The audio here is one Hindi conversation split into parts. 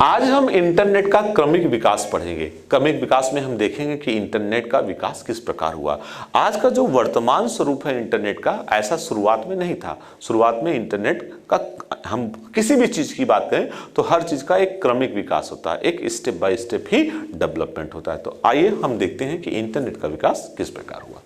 आज हम इंटरनेट का क्रमिक विकास पढ़ेंगे। क्रमिक विकास में हम देखेंगे कि इंटरनेट का विकास किस प्रकार हुआ। आज का जो वर्तमान स्वरूप है इंटरनेट का, ऐसा शुरुआत में नहीं था। शुरुआत में इंटरनेट का, हम किसी भी चीज की बात करें तो हर चीज का एक क्रमिक विकास होता है, एक step by step he development होता है। तो आइए हम देखते हैं कि इंटरनेट का विकास किस प्रकार हुआ।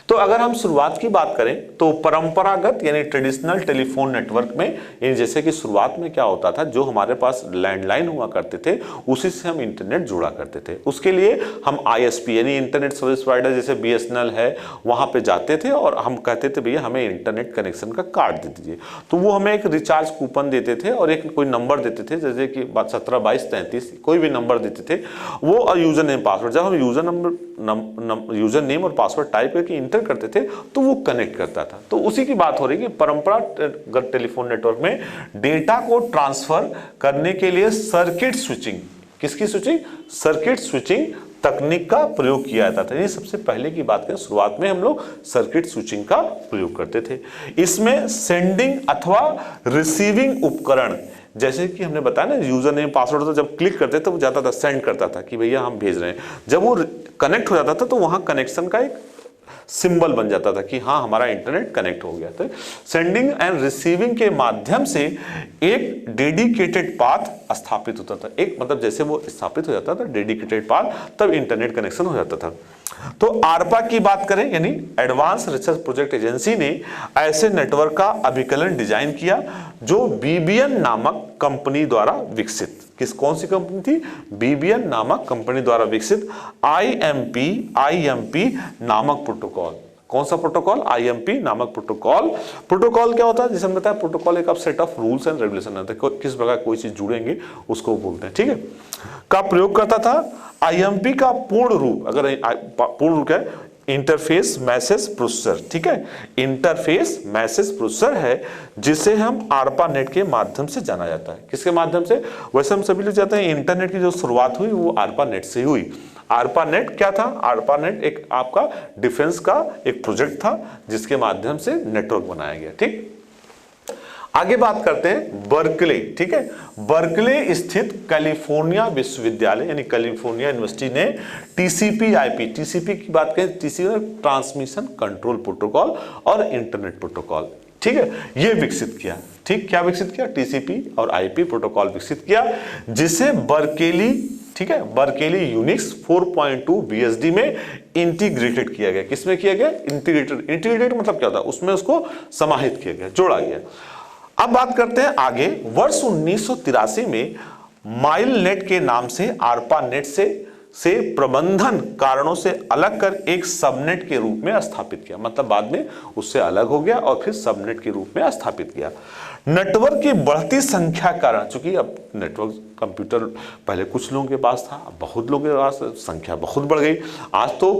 तो अगर हम शुरुआत की बात करें तो परंपरागत यानी ट्रेडिशनल टेलीफोन नेटवर्क में, यानी जैसे कि शुरुआत में क्या होता था, जो हमारे पास लैंडलाइन हुआ करते थे उसी से हम इंटरनेट जुड़ा करते थे। उसके लिए हम ISP यानी इंटरनेट सर्विस प्रोवाइडर जैसे BSNL है, वहां पे जाते थे और हम कहते थे भैया हमें इंटरनेट कनेक्शन का कार्ड दे दीजिए। तो वो हमें एक रिचार्ज कूपन देते थे और एक कोई नंबर देते थे, जैसे कि 17 22 33 कोई भी नंबर देते थे वो, और यूजर नेम पासवर्ड। जब हम यूजर नेम और पासवर्ड टाइप करके करते थे तो वो कनेक्ट करता था। तो उसी की बात हो रही है कि परंपरागत टेलीफोन नेटवर्क में डेटा को ट्रांसफर करने के लिए सर्किट स्विचिंग, किसकी स्विचिंग, सर्किट स्विचिंग तकनीक का प्रयोग किया जाता था। ये सबसे पहले की बात करें, शुरुआत में हम लोग सर्किट स्विचिंग का प्रयोग करते थे। इसमें सेंडिंग अथवा रिसीविंग उपकरण, जैसे कि हमने बताया ना, यूजर नेम पासवर्ड तो जब क्लिक करते तो वो जाता था, सेंड करता था कि भैया हम भेज रहे हैं। जब वो कनेक्ट हो जाता था तो वहां कनेक्शन का एक सिंबल बन जाता था कि हाँ हमारा इंटरनेट कनेक्ट हो गया। तो सेंडिंग एंड रिसीविंग के माध्यम से एक डेडिकेटेड पाथ स्थापित होता था। एक मतलब जैसे वो स्थापित हो जाता था डेडिकेटेड पाथ, तब इंटरनेट कनेक्शन हो जाता था। तो ARPA की बात करें यानी एडवांस रिसर्च प्रोजेक्ट एजेंसी ने ऐसे नेटवर्क का अभिकलन डिजाइन किया जो BBN नामक कंपनी द्वारा विकसित, कौन सी कंपनी थी, BBN नामक कंपनी द्वारा विकसित IMP नामक प्रोटोकॉल। कौन सा प्रोटोकॉल, IMP नामक प्रोटोकॉल। प्रोटोकॉल क्या होता है, जिसे हम बताया पूर्व एक set of rules and regulation होता है, किस प्रकार कोई चीज जुड़ेंगे उसको बोलते हैं, ठीक है, का प्रयोग करता था। IMP का पूर्ण रूप, अगर पूर्ण रूप है इंटरफेस मैसेज प्रोसेसर, ठीक है, इंटरफेस मैसेज प्रोसेसर है, जिसे हम ARPA नेट के माध्यम से जाना जाता है। किसके माध्यम से, वैसे हम सभी लोग जानते हैं इंटरनेट की जो शुरुआत हुई वो ARPA नेट से हुई। ARPA नेट क्या था, ARPA नेट एक आपका डिफेंस का एक प्रोजेक्ट था जिसके माध्यम से नेटवर्क बनाया गया। ठीक, आगे बात करते हैं बर्कले, ठीक है। बर्कले स्थित कैलिफोर्निया विश्वविद्यालय यानी कैलिफोर्निया यूनिवर्सिटी ने TCP/IP की बात करें, TCP ट्रांसमिशन कंट्रोल प्रोटोकॉल और इंटरनेट प्रोटोकॉल, ठीक है, ये विकसित किया। ठीक, क्या विकसित किया, TCP और IP प्रोटोकॉल विकसित किया, जिसे बर्कली, ठीक है, बर्कली यूनिक्स 4.2 BSD में इंटीग्रेटेड किया गया। किसमें किया गया, इंटीग्रेटेड मतलब क्या होता है, उसमें उसको समाहित किया गया, जोड़ा गया। अब बात करते हैं आगे, वर्ष 1983 में माइल नेट के नाम से ARPA नेट से प्रबंधन कारणों से अलग कर एक सबनेट के रूप में स्थापित किया। मतलब बाद में उससे अलग हो गया और फिर सबनेट के रूप में स्थापित किया। नेटवर्क की बढ़ती संख्या कारण, चूंकि अब नेटवर्क कंप्यूटर पहले कुछ लोगों के पास था, अब बहुत लोगों के पास, संख्या बहुत बढ़ गई। आज तो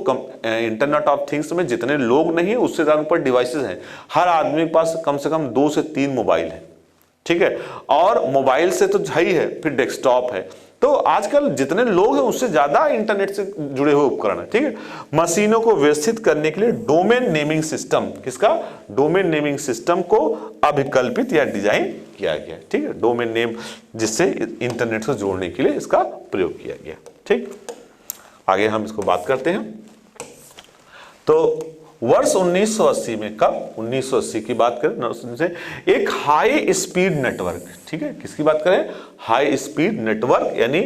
इंटरनेट ऑफ थिंग्स में जितने लोग नहीं है उससे ज्यादा ऊपर डिवाइसेस हैं। हर आदमी के पास कम से कम 2 से 3 मोबाइल है, ठीक है, और मोबाइल से तो है ही है, फिर डेस्कटॉप है। तो आजकल जितने लोग हैं उससे ज्यादा इंटरनेट से जुड़े हुए उपकरण है, ठीक है। मशीनों को व्यवस्थित करने के लिए डोमेन नेमिंग सिस्टम, किसका, डोमेन नेमिंग सिस्टम को अभिकल्पित या डिजाइन किया गया, ठीक है, डोमेन नेम जिससे इंटरनेट से जोड़ने के लिए इसका प्रयोग किया गया। ठीक, आगे हम इसको बात करते हैं। तो वर्ष 1980 में, कब, 1980 की बात करें, एक हाई स्पीड नेटवर्क, ठीक है, किसकी बात करें, हाई स्पीड नेटवर्क यानी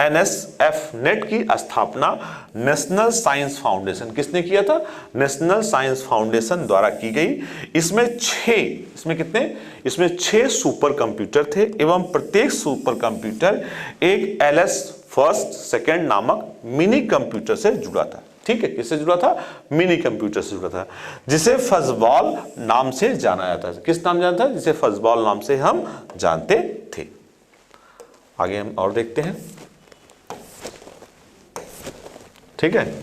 NSF नेट की स्थापना नेशनल साइंस फाउंडेशन, किसने किया था, नेशनल साइंस फाउंडेशन द्वारा की गई। इसमें कितने, इसमें 6 सुपर कंप्यूटर थे एवं प्रत्येक सुपर कंप्यूटर एक LS फर्स्ट सेकेंड नामक मिनी कंप्यूटर से जुड़ा था। ठीक है, किससे जुड़ा था, मिनी कंप्यूटर से जुड़ा था, जिसे फजबॉल नाम से जाना जाता है। किस नाम जाना था, जिसे फजबॉल नाम से हम जानते थे। आगे हम और देखते हैं, ठीक है।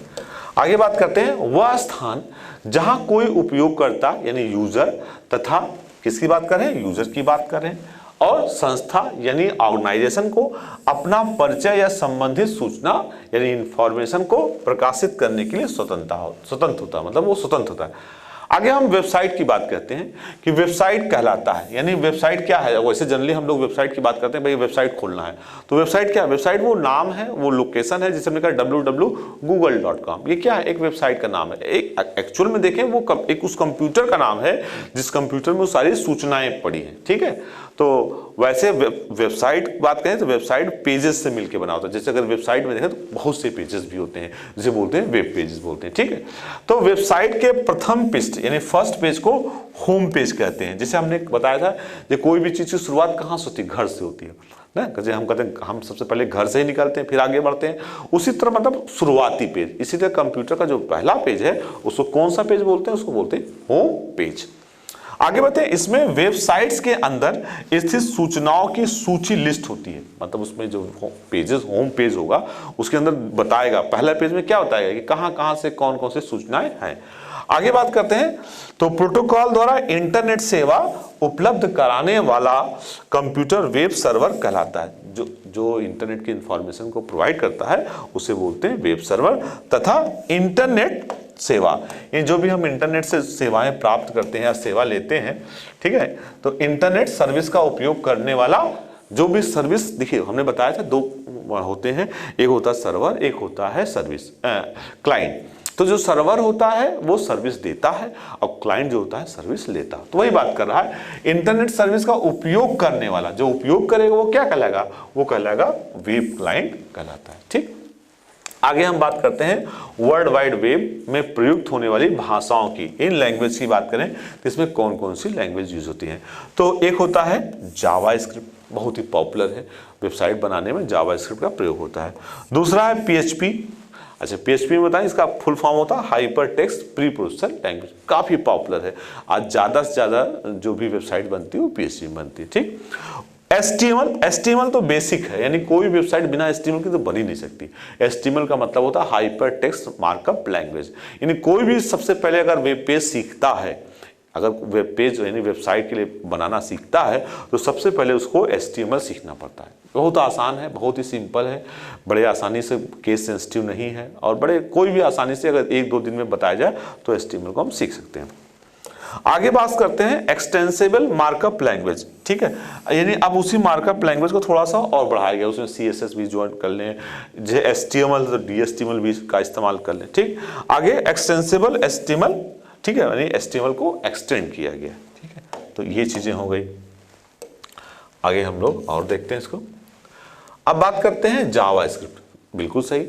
आगे बात करते हैं वह स्थान जहां कोई उपयोगकर्ता यानी यूजर तथा किसकी बात कर रहे हैं, यूजर की बात कर रहे हैं, और संस्था यानी ऑर्गेनाइजेशन को अपना परिचय या संबंधित सूचना यानी इंफॉर्मेशन को प्रकाशित करने के लिए स्वतंत्र होता है, मतलब वो स्वतंत्र होता है। आगे हम वेबसाइट की बात करते हैं कि वेबसाइट कहलाता है, यानी वेबसाइट क्या है। वैसे जनरली हम लोग वेबसाइट की बात करते हैं, भाई वेबसाइट खोलना है, तो वेबसाइट क्या है? वेबसाइट वो नाम है, वो लोकेशन है, जिसे हमने कहा www.google.com, ये क्या है? एक वेबसाइट का नाम है। एक एक्चुअल में देखें वो एक उस कंप्यूटर का नाम है जिस कंप्यूटर में वो सारी सूचनाएं पड़ी हैं, ठीक है। तो वैसे वेबसाइट बात करें तो वेबसाइट पेजेस से मिलकर बना होता है। जैसे अगर वेबसाइट में देखें तो बहुत से पेजेस भी होते हैं, जिसे बोलते हैं वेब पेजेस बोलते हैं, ठीक है। तो वेबसाइट के प्रथम पृष्ठ यानी फर्स्ट पेज को होम पेज कहते हैं। जैसे हमने बताया था कि कोई भी चीज की शुरुआत कहाँ से होती है? घर से होती है ना। जैसे हम कहते हैं हम सबसे पहले घर से ही निकलते हैं फिर आगे बढ़ते हैं, उसी तरह मतलब शुरुआती पेज। इसीलिए कंप्यूटर का जो पहला पेज है उसको कौन सा पेज बोलते हैं? उसको बोलते हैं होम पेज। आगे बढ़ते हैं, इसमें वेबसाइट्स के अंदर स्थित सूचनाओं की सूची लिस्ट होती है। मतलब उसमें जो पेजेस होम पेज होगा उसके अंदर बताएगा, पहला पेज में क्या बताएगा कि कहां कहां से कौन कौन से सूचनाएं हैं। आगे बात करते हैं तो प्रोटोकॉल द्वारा इंटरनेट सेवा उपलब्ध कराने वाला कंप्यूटर वेब सर्वर कहलाता है। जो इंटरनेट की इंफॉर्मेशन को प्रोवाइड करता है उसे बोलते हैं वेब सर्वर। तथा इंटरनेट सेवा, ये जो भी हम इंटरनेट से सेवाएं प्राप्त करते हैं या सेवा लेते हैं, ठीक है, तो इंटरनेट सर्विस का उपयोग करने वाला जो भी सर्विस, देखिए हमने बताया था दो होते हैं, एक होता है सर्वर, एक होता है सर्विस क्लाइंट। तो जो सर्वर होता है वो सर्विस देता है और क्लाइंट जो होता है सर्विस लेता है। तो वही बात कर रहा है, इंटरनेट सर्विस का उपयोग करने वाला, जो उपयोग करेगा वो क्या कहलाएगा? वो कहलाएगा वेब क्लाइंट कहलाता है, ठीक। आगे हम बात करते हैं वर्ल्ड वाइड वेब में प्रयुक्त होने वाली भाषाओं की। इन लैंग्वेज की बात करें तो इसमें कौन कौन सी लैंग्वेज यूज होती हैं? तो एक होता है जावा स्क्रिप्ट, बहुत ही पॉपुलर है, वेबसाइट बनाने में जावा स्क्रिप्ट का प्रयोग होता है। दूसरा है PHP। अच्छा, PHP में बताएं, इसका फुल फॉर्म होता है hyper text pre processor language, काफी पॉपुलर है। आज ज्यादा से ज्यादा जो भी वेबसाइट बनती है वो PHP में बनती है, ठीक। HTML तो बेसिक है, यानी कोई वेबसाइट बिना HTML की तो बन ही नहीं सकती। HTML का मतलब होता है हाइपर टेक्स्ट मार्कअप लैंग्वेज, यानी कोई भी सबसे पहले अगर वेब पेज सीखता है, अगर वेब पेज यानी वेबसाइट के लिए बनाना सीखता है तो सबसे पहले उसको HTML सीखना पड़ता है। बहुत आसान है, बहुत ही सिंपल है, बड़े आसानी से, केस सेंसिटिव नहीं है, और बड़े कोई भी आसानी से अगर 1-2 दिन में बताया जाए तो HTML को हम सीख सकते हैं। आगे बात करते हैं एक्सटेंसिबल मार्कअप लैंग्वेज, ठीक है, यानी अब उसी मार्कअप लैंग्वेज को थोड़ा सा और बढ़ाया गया, उसमें CSS भी ज्वाइन कर लें, जो HTML तो DHTML भी का इस्तेमाल कर लें, ठीक। आगे एक्सटेंसिबल HTML, ठीक है, यानी HTML को एक्सटेंड किया गया, ठीक है। तो ये चीजें हो गई। आगे हम लोग और देखते हैं इसको। अब बात करते हैं जावा स्क्रिप्ट, बिल्कुल सही।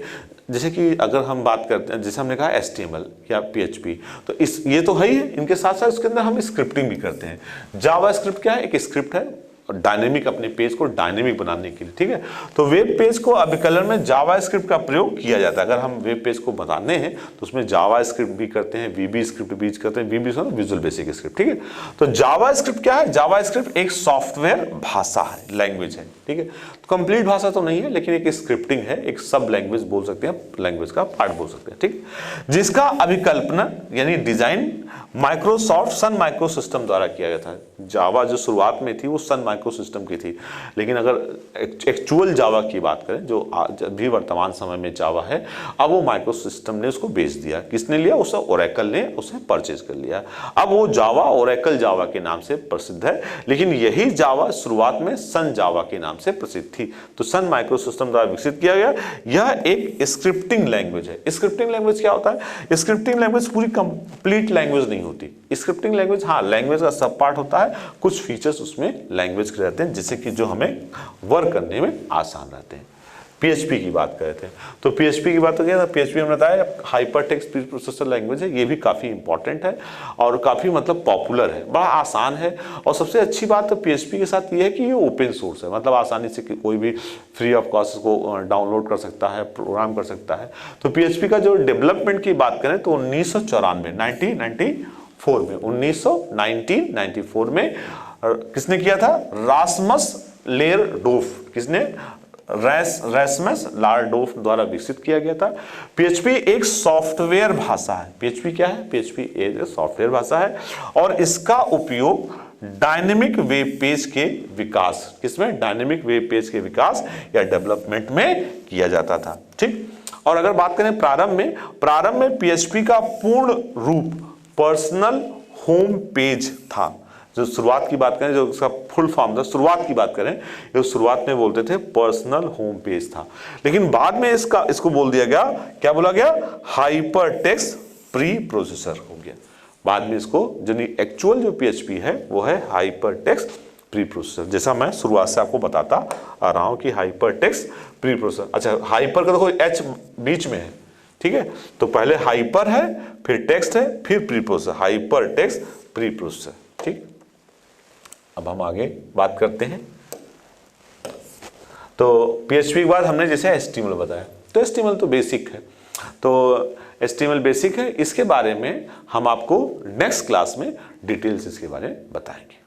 जैसे कि अगर हम बात करते हैं, जैसे हमने कहा HTML या PHP, तो ये तो है ही है, इनके साथ साथ इसके अंदर हम स्क्रिप्टिंग भी करते हैं। जावा स्क्रिप्ट क्या है? एक स्क्रिप्ट है डायनेमिक, अपने पेज को डायनेमिक बनाने के लिए, ठीक है। तो वेब पेज को अभिकलन में जावा स्क्रिप्ट का प्रयोग किया जाता है। अगर हम वेब पेज को बनाने हैं तो उसमें जावा स्क्रिप्ट भी करते हैं, VB स्क्रिप्ट भी करते हैं, VB विजुअल बेसिक स्क्रिप्ट, ठीक है। तो जावा स्क्रिप्ट क्या है? जावा स्क्रिप्ट एक सॉफ्टवेयर भाषा है, लैंग्वेज है, ठीक है। तो कंप्लीट भाषा तो नहीं है, लेकिन एक स्क्रिप्टिंग है, एक सब लैंग्वेज बोल सकते हैं, लैंग्वेज का पार्ट बोल सकते हैं, ठीक। जिसका अभिकल्पना यानी design Microsoft Sun micro system द्वारा किया गया था। जावा जो शुरुआत में थी वो सन माइक्रो सिस्टम की थी, लेकिन अगर एक्चुअल जावा की बात करें, जो भी वर्तमान समय में जावा है, अब वो माइक्रो सिस्टम ने उसको बेच दिया। किसने लिया? उसे ओरेकल ने उसे परचेज कर लिया। अब वो जावा ओरेकल जावा के नाम से प्रसिद्ध है, लेकिन यही जावा शुरुआत में सन जावा के नाम से प्रसिद्ध थी। तो सन माइक्रो सिस्टम द्वारा विकसित किया गया। यह एक स्क्रिप्टिंग लैंग्वेज है। स्क्रिप्टिंग लैंग्वेज क्या होता है? स्क्रिप्टिंग लैंग्वेज पूरी कंप्लीट लैंग्वेज नहीं होती। स्क्रिप्टिंग लैंग्वेज, हाँ, लैंग्वेज का सब पार्ट होता है, कुछ फीचर्स उसमें लैंग्वेज के रहते हैं जिससे कि जो हमें वर्क करने में आसान रहते हैं। PHP की बात कर रहे थे, तो PHP की बात करें तो PHP हमने बताया hyper text pre processor language है। ये भी काफ़ी इंपॉर्टेंट है और काफ़ी मतलब पॉपुलर है, बड़ा आसान है। और सबसे अच्छी बात तो PHP के साथ ये है कि ये ओपन सोर्स है, मतलब आसानी से कोई भी फ्री ऑफ कॉस्ट को डाउनलोड कर सकता है, प्रोग्राम कर सकता है। तो PHP का जो डेवलपमेंट की बात करें तो 1994 में किसने किया था? रासमस लेरडोफ, किसने? रैसमस लारडोफ द्वारा विकसित किया गया था। PHP एक सॉफ्टवेयर भाषा है। PHP क्या है? PHP एक सॉफ्टवेयर भाषा है और इसका उपयोग डायनेमिक वेब पेज के विकास, किसमें? डायनेमिक वेब पेज के विकास या डेवलपमेंट में किया जाता था, ठीक। और अगर बात करें प्रारंभ में PHP का पूर्ण रूप पर्सनल होम पेज था। जो शुरुआत की बात करें, जो उसका फुल फॉर्म था, शुरुआत की बात करें, ये शुरुआत में बोलते थे पर्सनल होम पेज था, लेकिन बाद में इसको बोल दिया गया, क्या बोला गया, हाइपर टेक्स्ट प्री प्रोसेसर हो गया। बाद में इसको जो एक्चुअल जो PHP है वो है हाइपर टेक्स्ट प्री प्रोसेसर, जैसा मैं शुरुआत से आपको बताता आ रहा हूं कि हाइपर टेक्स्ट प्री प्रोसेसर। अच्छा, हाइपर का देखो H बीच में है, ठीक है, तो पहले हाइपर है, फिर टेक्स्ट है, फिर pre processor, hyper text pre processor. ठीक, अब हम आगे बात करते हैं। तो PHP के बाद हमने जैसे HTML बताया, तो HTML तो बेसिक है, तो HTML बेसिक है, इसके बारे में हम आपको नेक्स्ट क्लास में डिटेल्स इसके बारे में बताएंगे।